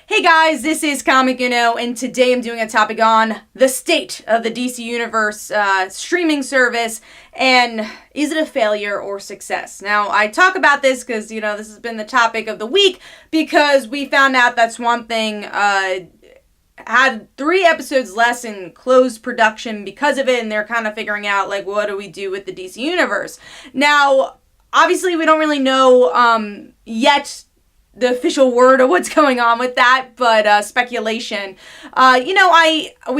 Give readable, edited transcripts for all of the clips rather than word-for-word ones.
Hey guys, this is Comic Uno, and today I'm doing a topic on the state of the DC Universe streaming service, and is it a failure or success? Now, I talk about this because, this has been the topic of the week, because we found out that Swamp Thing had 3 episodes less in closed production because of it, and they're kind of figuring out, what do we do with the DC Universe? Now, obviously, we don't really know yet the official word of what's going on with that, but speculation. We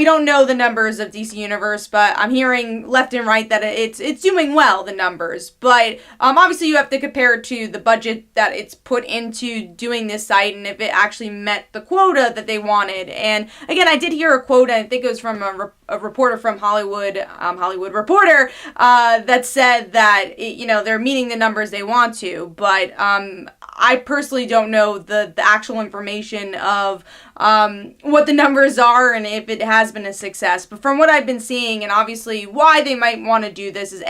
don't know the numbers of DC Universe, but I'm hearing left and right that it's doing well, the numbers. But obviously you have to compare it to the budget that it's put into doing this site and if it actually met the quota that they wanted. And again, I did hear a quote, I think it was from a reporter from Hollywood Reporter, that said that they're meeting the numbers they want to, but I personally don't know the actual information of what the numbers are and if it has been a success. But from what I've been seeing, and obviously why they might want to do this is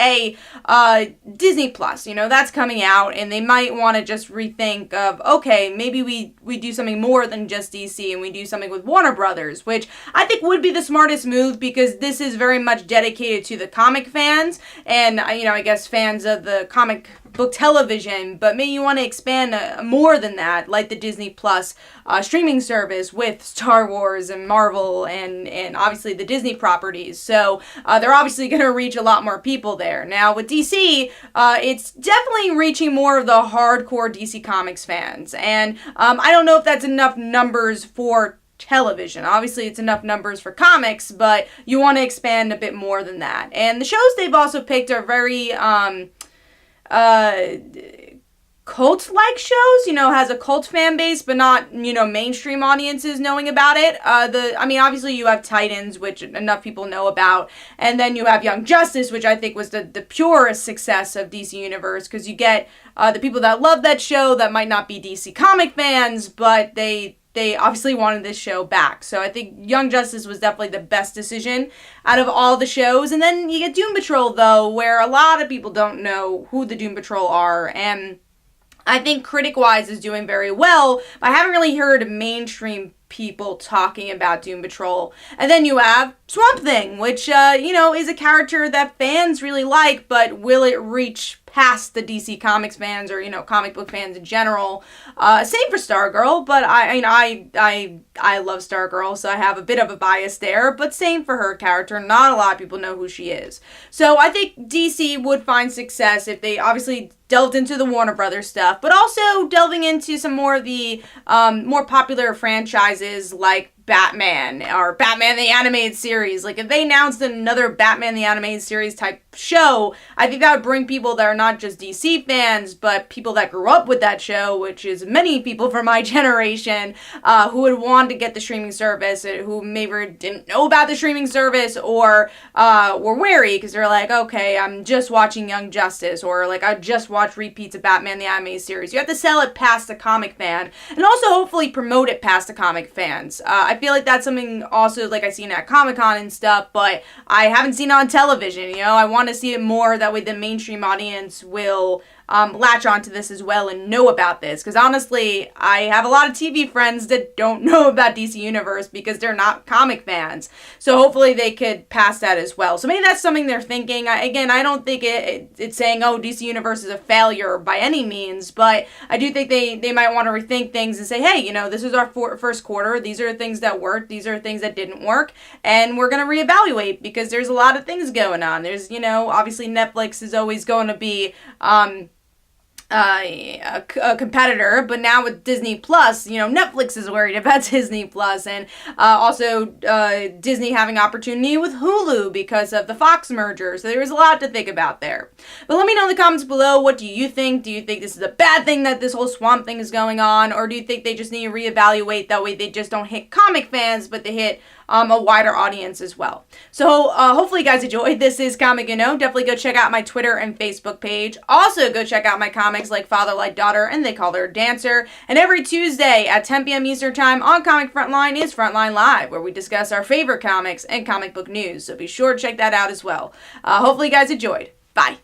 Disney Plus. That's coming out, and they might want to just rethink of, okay, maybe we do something more than just DC and we do something with Warner Brothers, which I think would be the smartest move, because this is very much dedicated to the comic fans and I guess fans of the comic book television, but maybe you want to expand more than that, like the Disney Plus streaming service with Star Wars and Marvel and obviously the Disney properties. So they're obviously going to reach a lot more people there. Now with DC, it's definitely reaching more of the hardcore DC Comics fans, and I don't know if that's enough numbers for television. Obviously, it's enough numbers for comics, but you want to expand a bit more than that. And the shows they've also picked are very cult-like shows, has a cult fan base, but not, mainstream audiences knowing about it. Obviously you have Titans, which enough people know about, and then you have Young Justice, which I think was the purest success of DC Universe, because you get the people that love that show that might not be DC comic fans, but they obviously wanted this show back. So I think Young Justice was definitely the best decision out of all the shows. And then you get Doom Patrol, though, where a lot of people don't know who the Doom Patrol are. And I think critic-wise is doing very well, but I haven't really heard mainstream people talking about Doom Patrol. And then you have Swamp Thing, which, is a character that fans really like, but will it reach past the DC Comics fans or, comic book fans in general? Same for Stargirl, but I love Stargirl, so I have a bit of a bias there, but same for her character. Not a lot of people know who she is. So I think DC would find success if they obviously delved into the Warner Brothers stuff, but also delving into some more of the more popular franchises like Batman or Batman the Animated Series. If they announced another Batman the Animated Series type show, I think that would bring people that are not just DC fans, but people that grew up with that show, which is many people from my generation, who would want to get the streaming service, who maybe didn't know about the streaming service or were wary because they're like, okay, I'm just watching Young Justice, or I just watched repeats of Batman the Animated Series. You have to sell it past the comic fan, and also hopefully promote it past the comic fans. I feel like that's something also I've seen at Comic-Con and stuff, but I haven't seen it on television. I want to see it more, that way the mainstream audience will latch onto this as well and know about this, because honestly, I have a lot of TV friends that don't know about DC Universe because they're not comic fans, so hopefully they could pass that as well. So maybe that's something they're thinking. I don't think it's saying, oh, DC Universe is a failure by any means, but I do think they might want to rethink things and say, hey, this is our first quarter, these are things that worked, these are things that didn't work, and we're going to reevaluate, because there's a lot of things going on. There's, obviously Netflix is always going to be a competitor, but now with Disney Plus, Netflix is worried about Disney Plus, and also Disney having opportunity with Hulu because of the Fox merger. So there's a lot to think about there. But let me know in the comments below, what do you think? Do you think this is a bad thing that this whole Swamp Thing is going on, or do you think they just need to reevaluate, that way they just don't hit comic fans, but they hit a wider audience as well? So hopefully you guys enjoyed. This is Comic Uno. Definitely go check out my Twitter and Facebook page. Also go check out my comics like Father Like Daughter and They Call Her a Dancer. And every Tuesday at 10 p.m. Eastern Time on Comic Frontline is Frontline Live, where we discuss our favorite comics and comic book news. So be sure to check that out as well. Hopefully you guys enjoyed. Bye.